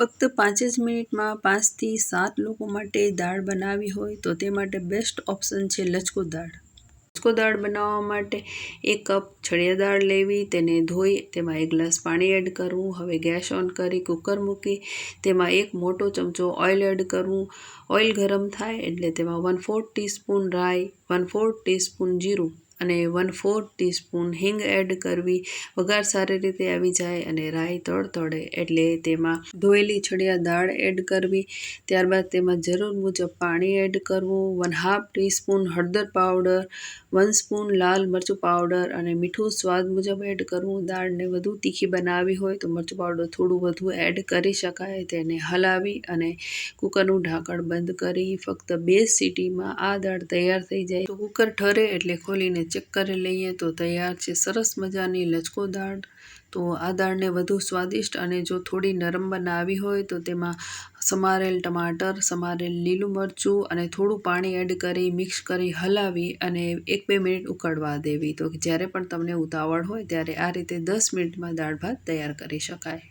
ફક્ત 5 જ મિનિટમાં 5 થી 7 લોકો માટે દાળ બનાવવી હોય તો તે માટે બેસ્ટ ઓપ્શન છે લચકો દાળ. લચકો દાળ બનાવવા માટે 1 કપ છડિયા દાળ લેવી, તેને ધોઈ તેમાં 1 ગ્લાસ પાણી એડ કરવું. હવે ગેસ ઓન કરી કુકર મૂકી તેમાં 1 મોટો ચમચો ઓઇલ એડ કરવું. ઓઇલ ગરમ થાય એટલે તેમાં 1/4 ટીસ્પૂન રાઈ, 1/4 ટીસ્પૂન જીરું અને 1/4 ટીસ્પૂન હિંગ એડ કરવી. વઘાર સારી રીતે આવી જાય અને રાઈ તડતડે એટલે તેમાં ધોયેલી છડિયા દાળ એડ કરવી. ત્યારબાદ તેમાં જરૂર મુજબ પાણી એડ કરવું. 1/2 ટીસ્પૂન હળદર પાવડર, 1 સ્પૂન લાલ મરચું પાવડર અને મીઠું સ્વાદ મુજબ એડ કરવું. દાળને વધુ તીખી બનાવવી હોય તો મરચું પાવડર થોડું વધુ એડ કરી શકાય. તેને હલાવી અને કુકરનું ઢાંકણ બંધ કરી ફક્ત 2 સીટીમાં આ દાળ તૈયાર થઈ જાય. તો કુકર ઠરે એટલે ખોલીને ચેક કરી લઈએ તો તૈયાર છે સરસ મજાની લચકો દાળ. તો આ દાળને વધુ સ્વાદિષ્ટ અને જો થોડી નરમ બનાવવી હોય તો તેમાં સમારેલ ટમાટર, સમારેલ લીલું મરચું અને થોડું પાણી એડ કરી મિક્સ કરી હલાવી અને 1-2 મિનિટ ઉકળવા દેવી. તો જ્યારે પણ તમને ઉતાવળ હોય ત્યારે આ રીતે 10 મિનિટમાં દાળ ભાત તૈયાર કરી શકાય.